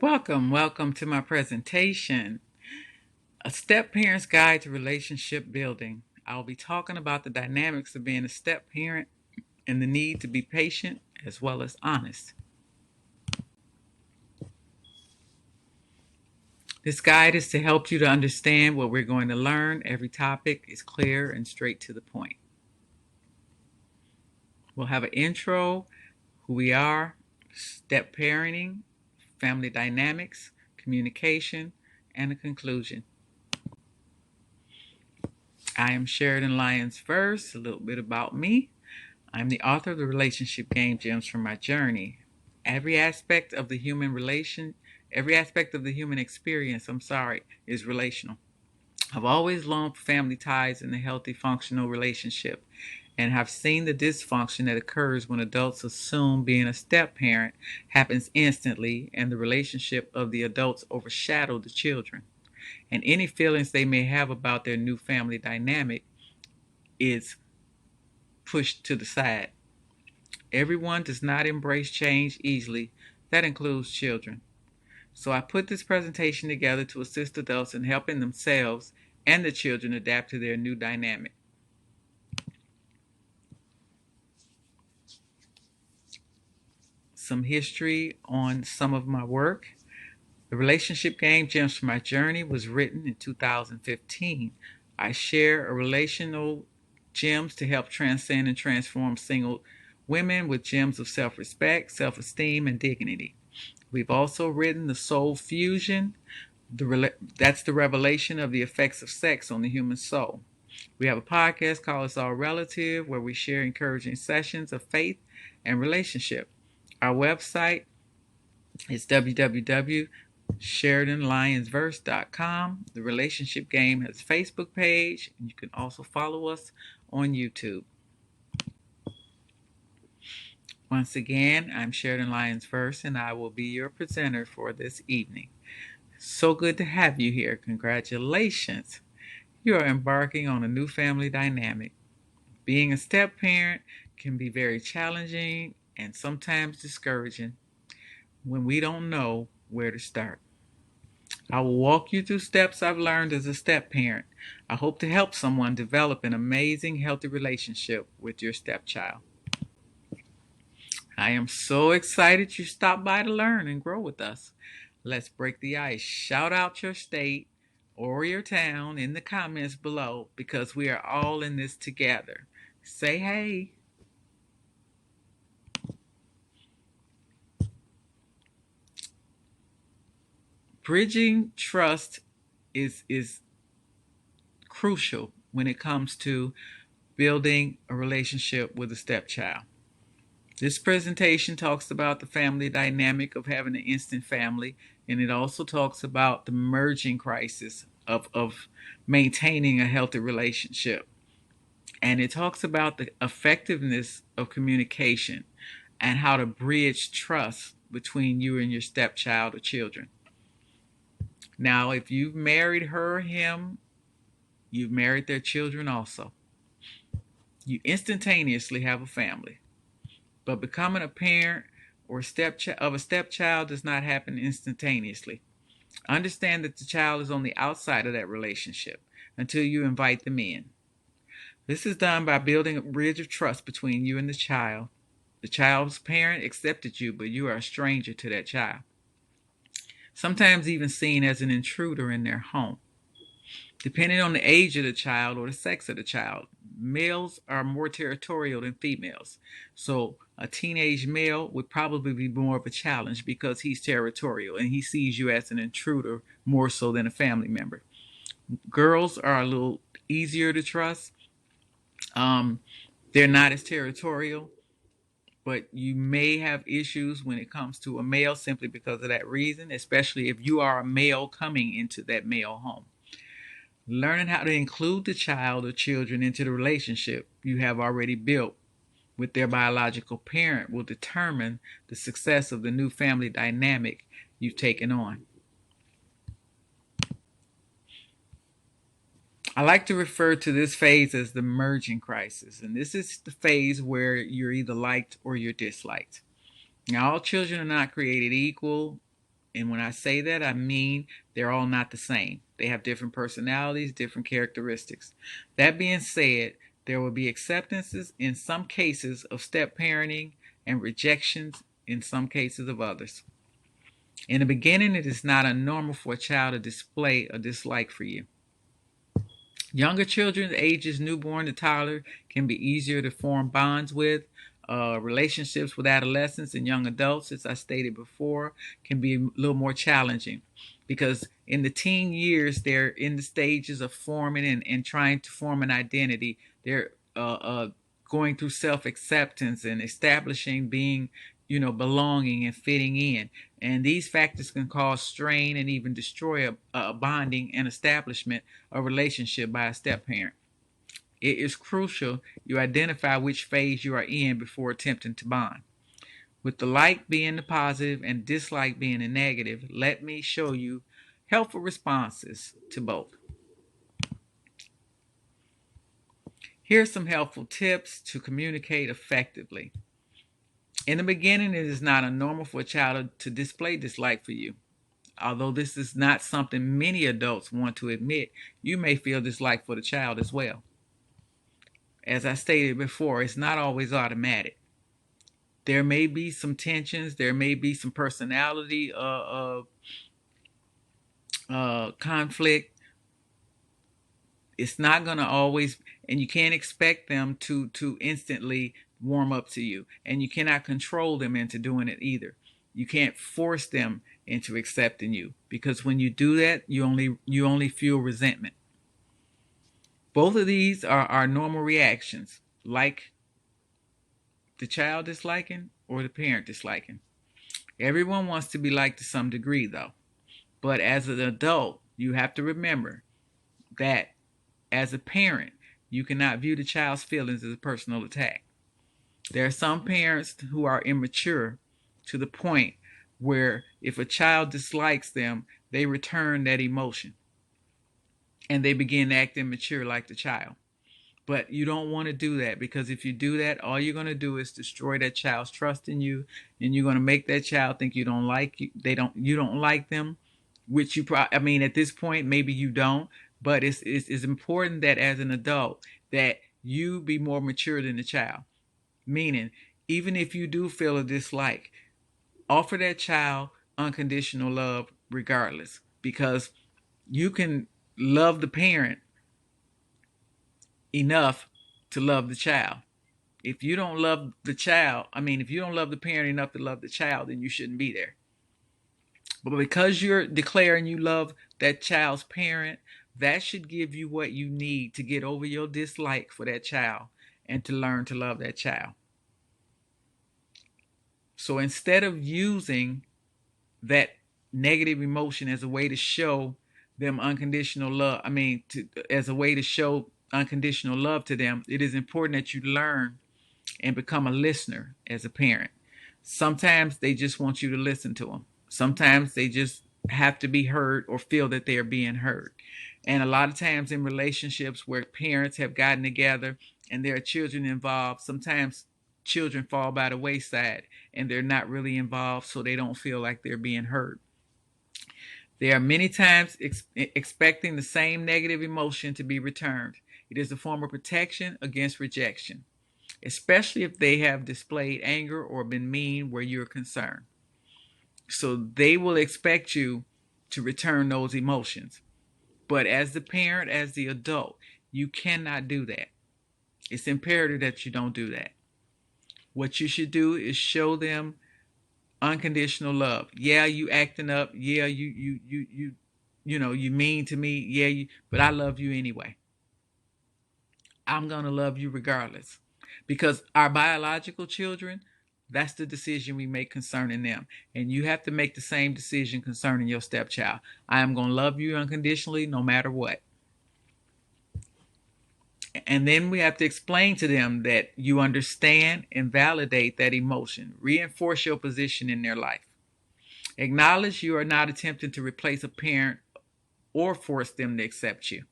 Welcome to my presentation, A Step Parent's Guide to Relationship Building. I'll be talking about the dynamics of being a step parent and the need to be patient as well as honest. This guide is to help you to understand what we're going to learn. Every topic is clear and straight to the point. We'll have an intro, who we are, step parenting, family dynamics, communication, and a conclusion. I am Sheridan Lyons First. A little bit about me. I'm the author of the Relationship Game Gems from My Journey. Every aspect of the human experience, is relational. I've always longed for family ties and a healthy, functional relationship, and have seen the dysfunction that occurs when adults assume being a step parent happens instantly and the relationship of the adults overshadow the children. And any feelings they may have about their new family dynamic is pushed to the side. Everyone does not embrace change easily. That includes children. So I put this presentation together to assist adults in helping themselves and the children adapt to their new dynamic. Some history on some of my work. The Relationship Game Gems from My Journey was written in 2015. I share a relational gems to help transcend and transform single women with gems of self-respect, self-esteem, and dignity. We've also written The Soul Fusion. That's the revelation of the effects of sex on the human soul. We have a podcast called It's All Relative, where we share encouraging sessions of faith and relationship. Our website is www.sheridanlyonsverse.com. The Relationship Game has a Facebook page, and you can also follow us on YouTube. Once again, I'm Sheridan Lyons Verse, and I will be your presenter for this evening. So good to have you here. Congratulations. You are embarking on a new family dynamic. Being a step parent can be very challenging and sometimes discouraging when we don't know where to start. I will walk you through steps I've learned as a step parent. I hope to help someone develop an amazing, healthy relationship with your stepchild. I am so excited you stopped by to learn and grow with us. Let's break the ice. Shout out your state or your town in the comments below, because we are all in this together. Say hey. Bridging trust is crucial when it comes to building a relationship with a stepchild. This presentation talks about the family dynamic of having an instant family, and it also talks about the merging crisis of maintaining a healthy relationship. And it talks about the effectiveness of communication and how to bridge trust between you and your stepchild or children. Now, if you've married her or him, you've married their children also. You instantaneously have a family. But becoming a parent or of a stepchild does not happen instantaneously. Understand that the child is on the outside of that relationship until you invite them in. This is done by building a bridge of trust between you and the child. The child's parent accepted you, but you are a stranger to that child. Sometimes even seen as an intruder in their home. Depending on the age of the child or the sex of the child, males are more territorial than females. So a teenage male would probably be more of a challenge because he's territorial and he sees you as an intruder more so than a family member. Girls are a little easier to trust. They're not as territorial, but you may have issues when it comes to a male simply because of that reason, especially if you are a male coming into that male home. Learning how to include the child or children into the relationship you have already built with their biological parent will determine the success of the new family dynamic you've taken on. I like to refer to this phase as the merging crisis, and this is the phase where you're either liked or you're disliked. Now, all children are not created equal, And when I say that, I mean they're all not the same. They have different personalities, different characteristics. That being said, there will be acceptances in some cases of step parenting and rejections in some cases of others. In the beginning, it is not unnormal for a child to display a dislike for you. Younger children, ages newborn to toddler, can be easier to form bonds with. Relationships with adolescents and young adults, as I stated before, can be a little more challenging because in the teen years, they're in the stages of forming and trying to form an identity. They're going through self-acceptance and establishing being, belonging and fitting in. And these factors can cause strain and even destroy a bonding and establishment of relationship by a step parent. It is crucial you identify which phase you are in before attempting to bond. With the like being the positive and dislike being the negative, let me show you helpful responses to both. Here are some helpful tips to communicate effectively. In the beginning, it is not unnormal for a child to display dislike for you. Although this is not something many adults want to admit, you may feel dislike for the child as well. As I stated before, it's not always automatic. There may be some tensions, there may be some personality conflict. It's not going to always, and you can't expect them to instantly warm up to you, and you cannot control them into doing it either. You can't force them into accepting you, because when you do that, you only feel resentment. Both of these are normal reactions, like the child disliking or the parent disliking. Everyone wants to be liked to some degree, though. But as an adult, you have to remember that as a parent, you cannot view the child's feelings as a personal attack. There are some parents who are immature to the point where if a child dislikes them, they return that emotion and they begin to act immature like the child. But you don't want to do that, because if you do that, all you're going to do is destroy that child's trust in you, and you're going to make that child think you don't like you. You don't like them, which at this point maybe you don't. But it's important that as an adult that you be more mature than the child. Meaning, even if you do feel a dislike, offer that child unconditional love regardless, because you can love the parent enough to love the child. If you don't love the child, if you don't love the parent enough to love the child, then you shouldn't be there. But because you're declaring you love that child's parent, that should give you what you need to get over your dislike for that child and to learn to love that child. So instead of using that negative emotion as a way to show them unconditional love, as a way to show unconditional love to them, it is important that you learn and become a listener as a parent. Sometimes they just want you to listen to them. Sometimes they just have to be heard or feel that they are being heard. And a lot of times in relationships where parents have gotten together and there are children involved, sometimes children fall by the wayside and they're not really involved, so they don't feel like they're being heard. They are many times expecting the same negative emotion to be returned. It is a form of protection against rejection, especially if they have displayed anger or been mean where you're concerned. So they will expect you to return those emotions. But as the parent, as the adult, you cannot do that. It's imperative that you don't do that. What you should do is show them unconditional love. Yeah, you acting up. Yeah, you mean to me. Yeah, but I love you anyway. I'm going to love you regardless. Because our biological children, that's the decision we make concerning them. And you have to make the same decision concerning your stepchild. I am going to love you unconditionally no matter what. And then we have to explain to them that you understand and validate that emotion. Reinforce your position in their life. Acknowledge you are not attempting to replace a parent or force them to accept you.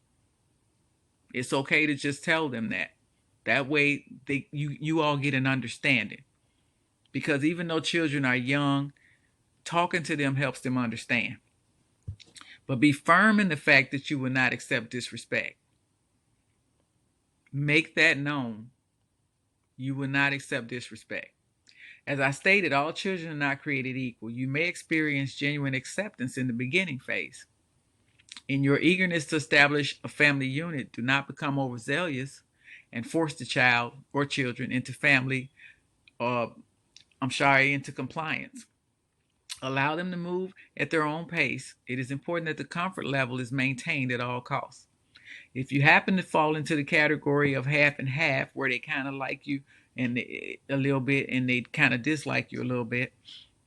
It's okay to just tell them that. That way you all get an understanding. Because even though children are young, Talking to them helps them understand. But be firm in the fact that you will not accept disrespect. Make that known. You will not accept disrespect. As I stated, all children are not created equal. You may experience genuine acceptance in the beginning phase. In your eagerness to establish a family unit, do not become overzealous and force the child or children into into compliance. Allow them to move at their own pace. It is important that the comfort level is maintained at all costs. If you happen to fall into the category of half and half, where they kind of like you and a little bit and they kind of dislike you a little bit,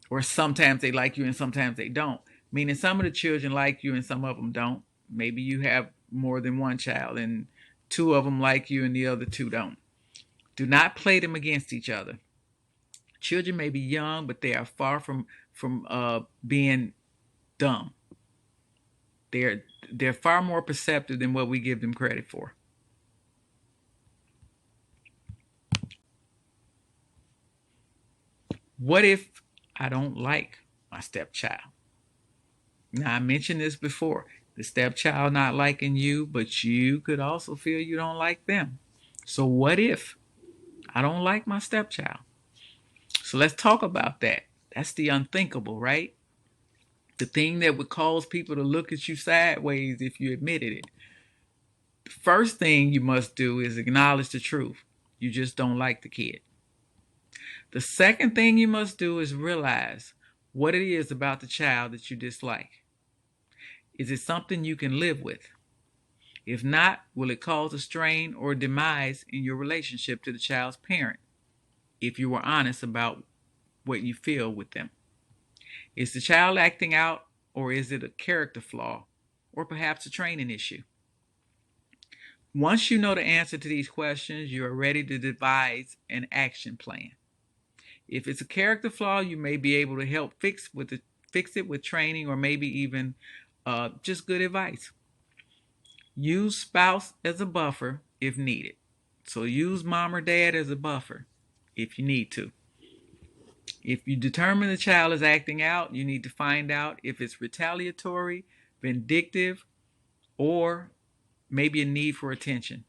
or sometimes they like you and sometimes they don't, meaning some of the children like you and some of them don't. Maybe you have more than one child and two of them like you and the other two don't. Do not play them against each other. Children may be young, but they are far from being dumb. They're far more perceptive than what we give them credit for. What if I don't like my stepchild? Now, I mentioned this before. The stepchild not liking you, but you could also feel you don't like them. So what if I don't like my stepchild? So let's talk about that. That's the unthinkable, right? The thing that would cause people to look at you sideways if you admitted it. The first thing you must do is acknowledge the truth. You just don't like the kid. The second thing you must do is realize what it is about the child that you dislike. Is it something you can live with? If not, will it cause a strain or demise in your relationship to the child's parent if you were honest about what you feel with them? Is the child acting out, or is it a character flaw, or perhaps a training issue? Once you know the answer to these questions, you are ready to devise an action plan. If it's a character flaw, you may be able to help fix it with training, or maybe even just good advice. Use spouse as a buffer if needed. So use mom or dad as a buffer if you need to. If you determine the child is acting out, you need to find out if it's retaliatory, vindictive, or maybe a need for attention,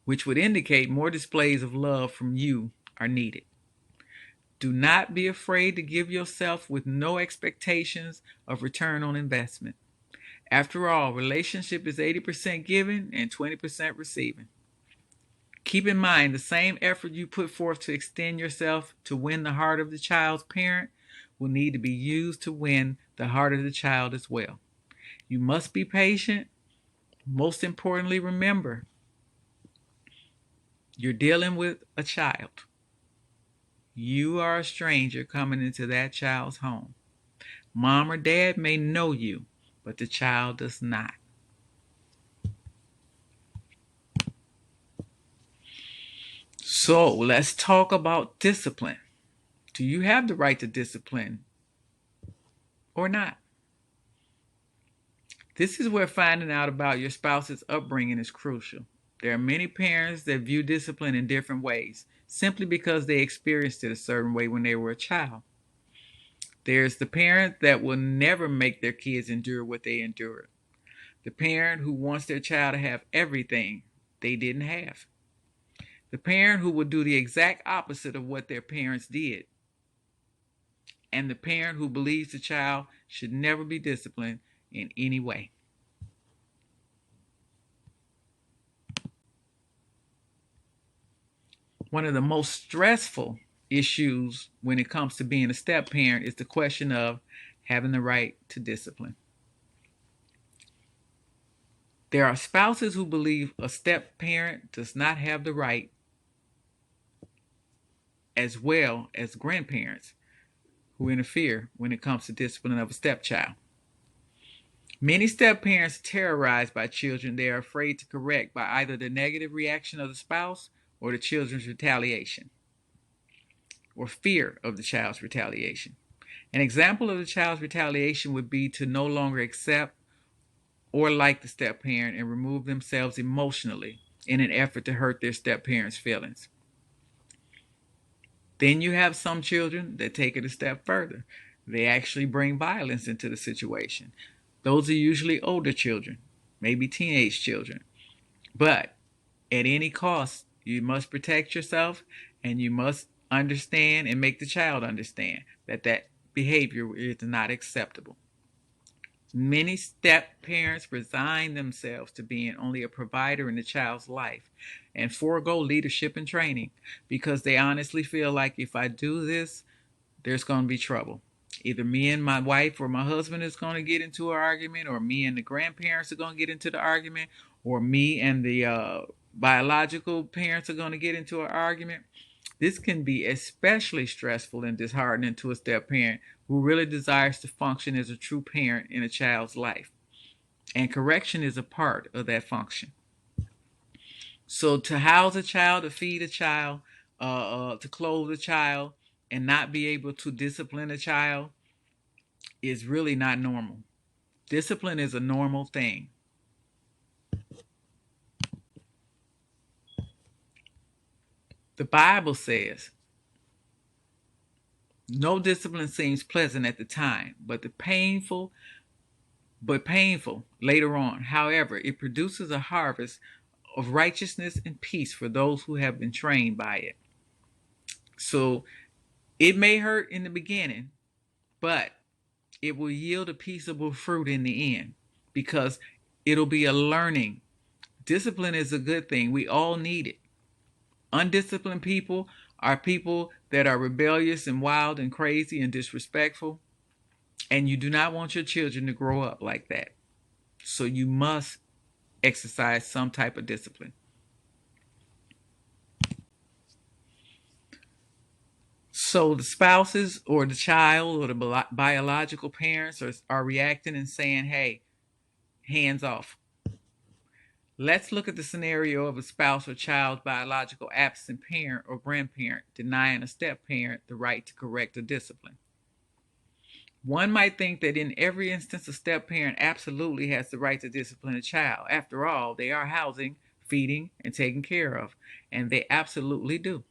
which would indicate more displays of love from you are needed. Do not be afraid to give yourself with no expectations of return on investment. After all, relationship is 80% giving and 20% receiving. Keep in mind, the same effort you put forth to extend yourself to win the heart of the child's parent will need to be used to win the heart of the child as well. You must be patient. Most importantly, remember, you're dealing with a child. You are a stranger coming into that child's home. Mom or dad may know you, but the child does not. So let's talk about discipline. Do you have the right to discipline or not? This is where finding out about your spouse's upbringing is crucial. There are many parents that view discipline in different ways, simply because they experienced it a certain way when they were a child. There's the parent that will never make their kids endure what they endured. The parent who wants their child to have everything they didn't have. The parent who will do the exact opposite of what their parents did. And the parent who believes the child should never be disciplined in any way. One of the most stressful issues when it comes to being a step parent is the question of having the right to discipline. There are spouses who believe a step parent does not have the right, as well as grandparents who interfere when it comes to discipline of a stepchild. Many step parents are terrorized by children they are afraid to correct by either the negative reaction of the spouse or the children's retaliation, or fear of the child's retaliation. An example of the child's retaliation would be to no longer accept or like the step parent and remove themselves emotionally in an effort to hurt their step parent's feelings. Then you have some children that take it a step further. They actually bring violence into the situation. Those are usually older children, maybe teenage children. But at any cost, you must protect yourself, and you must understand and make the child understand that that behavior is not acceptable. Many step parents resign themselves to being only a provider in the child's life and forego leadership and training because they honestly feel like if I do this, there's going to be trouble. Either me and my wife or my husband is going to get into an argument, or me and the grandparents are going to get into the argument, or me and the biological parents are going to get into an argument. This can be especially stressful and disheartening to a step parent who really desires to function as a true parent in a child's life. And correction is a part of that function. So to house a child, to feed a child, to clothe a child, and not be able to discipline a child is really not normal. Discipline is a normal thing. The Bible says, no discipline seems pleasant at the time, but painful later on. However, it produces a harvest of righteousness and peace for those who have been trained by it. So it may hurt in the beginning, but it will yield a peaceable fruit in the end because it'll be a learning. Discipline is a good thing. We all need it. Undisciplined people are people that are rebellious and wild and crazy and disrespectful. And you do not want your children to grow up like that. So you must exercise some type of discipline. So the spouses or the child or the biological parents are reacting and saying, hey, hands off. Let's look at the scenario of a spouse or child's biological absent parent or grandparent denying a step parent the right to correct or discipline. One might think that in every instance, a step parent absolutely has the right to discipline a child. After all, they are housing, feeding, and taking care of, and they absolutely do.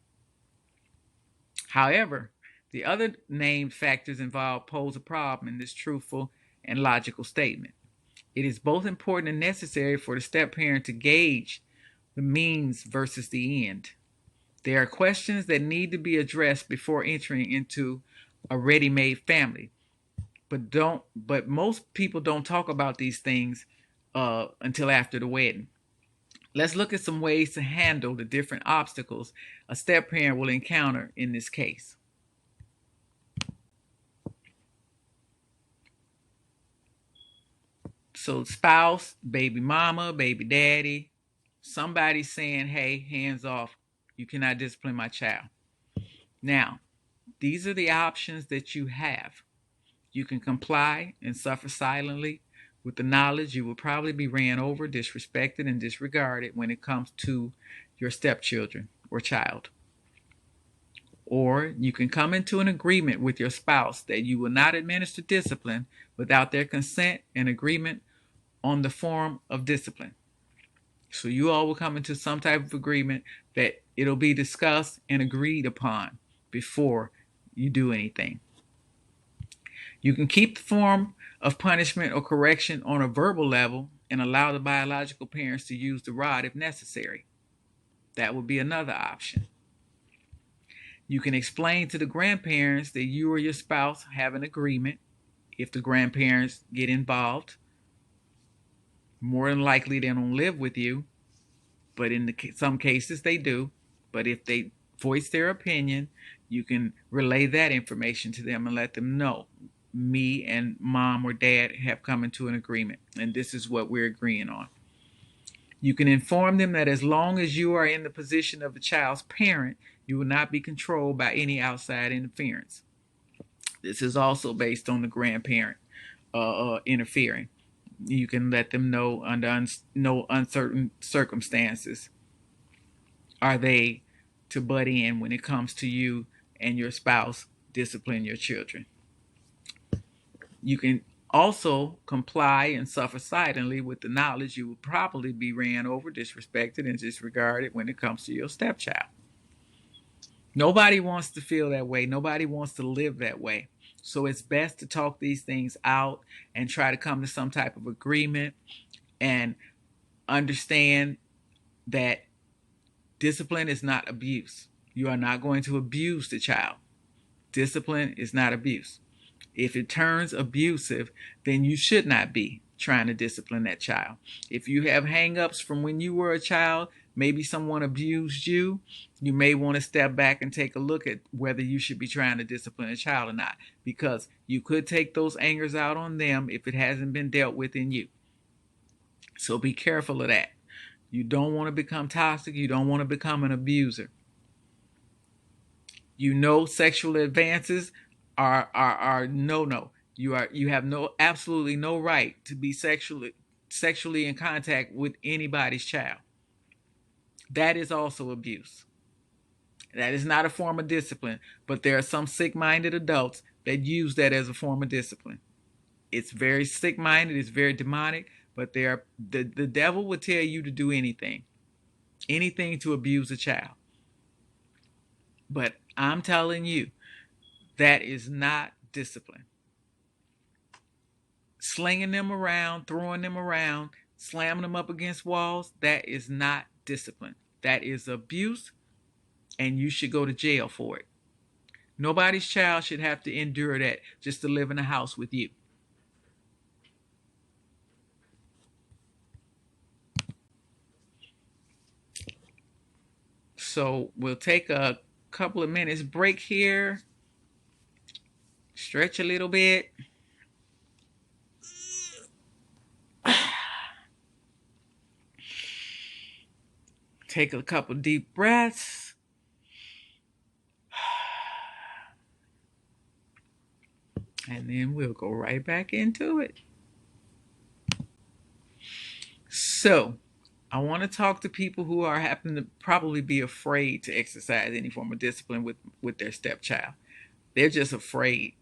However, the other named factors involved pose a problem in this truthful and logical statement. It is both important and necessary for the step parent to gauge the means versus the end. There are questions that need to be addressed before entering into a ready-made family. But most people don't talk about these things until after the wedding. Let's look at some ways to handle the different obstacles a step parent will encounter in this case. So spouse, baby mama, baby daddy, somebody saying, hey, hands off, you cannot discipline my child. Now, these are the options that you have. You can comply and suffer silently with the knowledge you will probably be ran over, disrespected, and disregarded when it comes to your stepchildren or child. Or you can come into an agreement with your spouse that you will not administer discipline without their consent and agreement on the form of discipline. So you all will come into some type of agreement that it'll be discussed and agreed upon before you do anything. You can keep the form of punishment or correction on a verbal level and allow the biological parents to use the rod if necessary. That would be another option. You can explain to the grandparents that you or your spouse have an agreement. If the grandparents get involved, more than likely they don't live with you, but in some cases they do. But if they voice their opinion, you can relay that information to them and let them know, me and mom or dad have come into an agreement, and this is what we're agreeing on. You can inform them that as long as you are in the position of the child's parent, you will not be controlled by any outside interference. This is also based on the grandparent interfering. You can let them know under no uncertain circumstances are they to butt in when it comes to you and your spouse discipline your children. You can also comply and suffer silently with the knowledge you will probably be ran over, disrespected, and disregarded when it comes to your stepchild. Nobody wants to feel that way. Nobody wants to live that way. So it's best to talk these things out and try to come to some type of agreement and understand that discipline is not abuse. You are not going to abuse the child. Discipline is not abuse. If it turns abusive, then you should not be trying to discipline that child. If you have hang-ups from when you were a child, maybe someone abused you, you may want to step back and take a look at whether you should be trying to discipline a child or not, because you could take those angers out on them if it hasn't been dealt with in you. So be careful of that. You don't want to become toxic. You don't want to become an abuser. You know, sexual advances are no. You have absolutely no right to be sexually in contact with anybody's child. That is also abuse. That is not a form of discipline, but there are some sick-minded adults that use that as a form of discipline. It's very sick-minded, it's very demonic, but the devil would tell you to do anything to abuse a child. But I'm telling you, that is not discipline. Slinging them around, throwing them around, slamming them up against walls, that is not discipline. That is abuse, and you should go to jail for it. Nobody's child should have to endure that just to live in a house with you. So we'll take a couple of minutes break here, stretch a little bit. Take a couple deep breaths. And then we'll go right back into it. So, I want to talk to people who happen to probably be afraid to exercise any form of discipline with their stepchild. They're just afraid.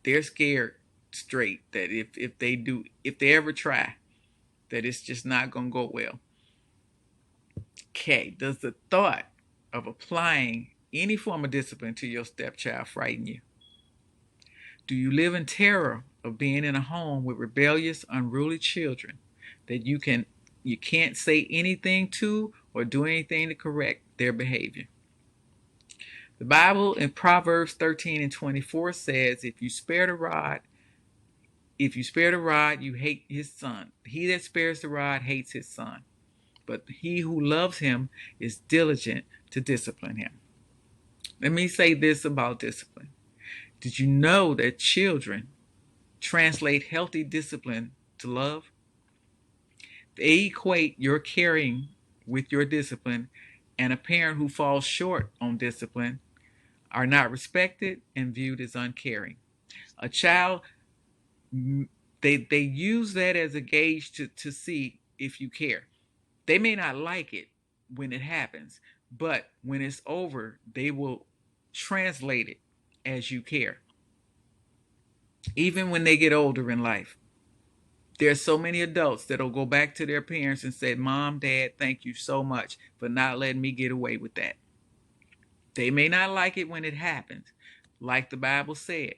They're scared straight that if they ever try, that it's just not going to go well. Okay, does the thought of applying any form of discipline to your stepchild frighten you? Do you live in terror of being in a home with rebellious, unruly children that you can't say anything to or do anything to correct their behavior? The Bible in Proverbs 13:24 says, if you spare the rod, you hate his son. He that spares the rod hates his son. But he who loves him is diligent to discipline him. Let me say this about discipline. Did you know that children translate healthy discipline to love? They equate your caring with your discipline, and a parent who falls short on discipline are not respected and viewed as uncaring. A child, they use that as a gauge to see if you care. They may not like it when it happens, but when it's over, they will translate it as you care. Even when they get older in life, there's so many adults that'll go back to their parents and say, Mom, Dad, thank you so much for not letting me get away with that. They may not like it when it happens. Like the Bible said,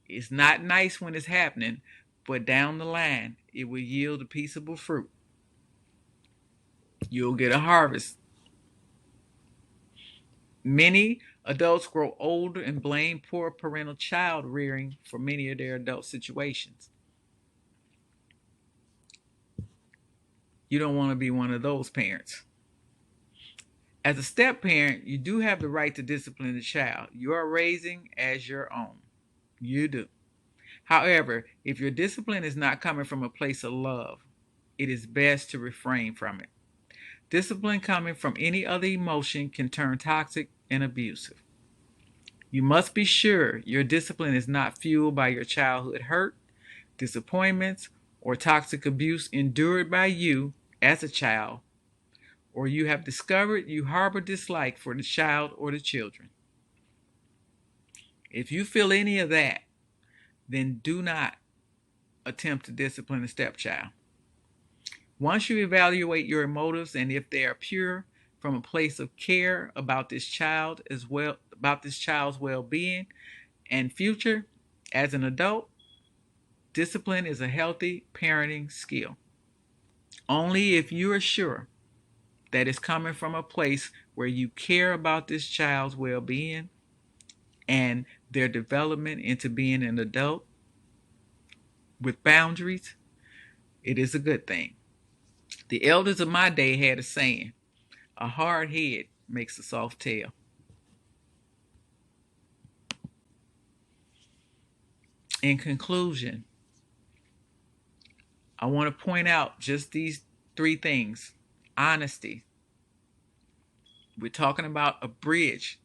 it's not nice when it's happening, but down the line, it will yield a peaceable fruit. You'll get a harvest. Many adults grow older and blame poor parental child rearing for many of their adult situations. You don't want to be one of those parents. As a step parent, you do have the right to discipline the child you are raising as your own. You do. However, if your discipline is not coming from a place of love, it is best to refrain from it. Discipline coming from any other emotion can turn toxic and abusive. You must be sure your discipline is not fueled by your childhood hurt, disappointments, or toxic abuse endured by you as a child, or you have discovered you harbor dislike for the child or the children. If you feel any of that, then do not attempt to discipline a stepchild. Once you evaluate your motives and if they are pure from a place of care about this child as well, about this child's well-being, and future as an adult, discipline is a healthy parenting skill. Only if you are sure that it's coming from a place where you care about this child's well being and their development into being an adult with boundaries, it is a good thing. The elders of my day had a saying: a hard head makes a soft tail. In conclusion, I want to point out just these three things. Honesty. We're talking about a bridge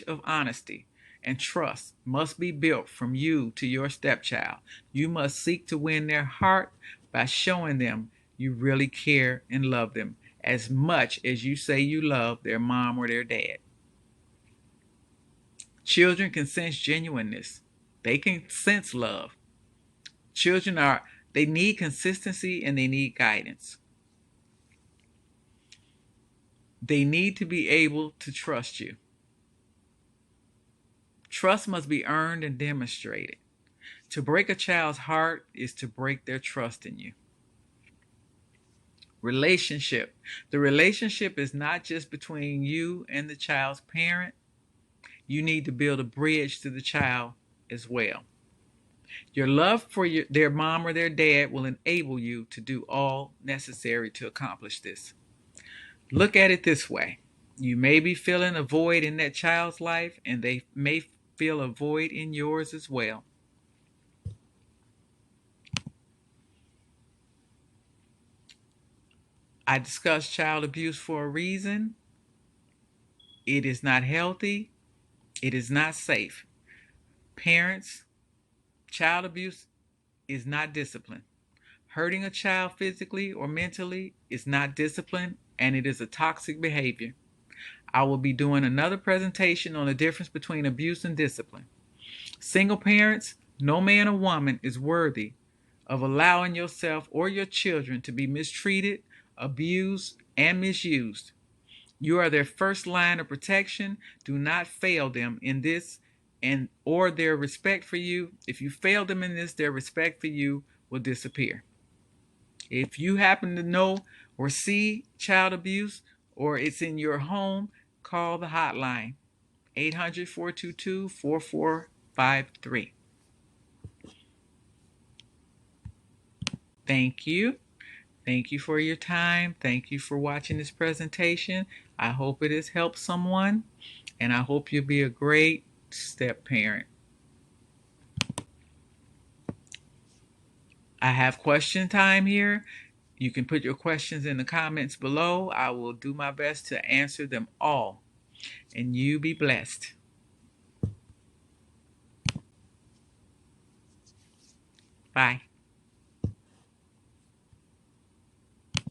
of honesty and trust must be built from you to your stepchild. You must seek to win their heart by showing them you really care and love them as much as you say you love their mom or their dad. Children can sense genuineness. They can sense love. They need consistency and they need guidance. They need to be able to trust you. Trust must be earned and demonstrated. To break a child's heart is to break their trust in you. Relationship. The relationship is not just between you and the child's parent. You need to build a bridge to the child as well. Your love for their mom or their dad will enable you to do all necessary to accomplish this. Look at it this way. You may be feeling a void in that child's life, and they may feel a void in yours as well. I discussed child abuse for a reason. It is not healthy. It is not safe. Parents, child abuse is not discipline. Hurting a child physically or mentally is not discipline, and it is a toxic behavior. I will be doing another presentation on the difference between abuse and discipline. Single parents, no man or woman is worthy of allowing yourself or your children to be mistreated, abused, and misused. You are their first line of protection. Do not fail them in this or their respect for you. If you fail them in this, their respect for you will disappear. If you happen to know or see child abuse or it's in your home, call the hotline 800-422-4453. Thank you. Thank you for your time. Thank you for watching this presentation. I hope it has helped someone, and I hope you'll be a great step parent. I have question time here. You can put your questions in the comments below. I will do my best to answer them all. And you be blessed. Bye.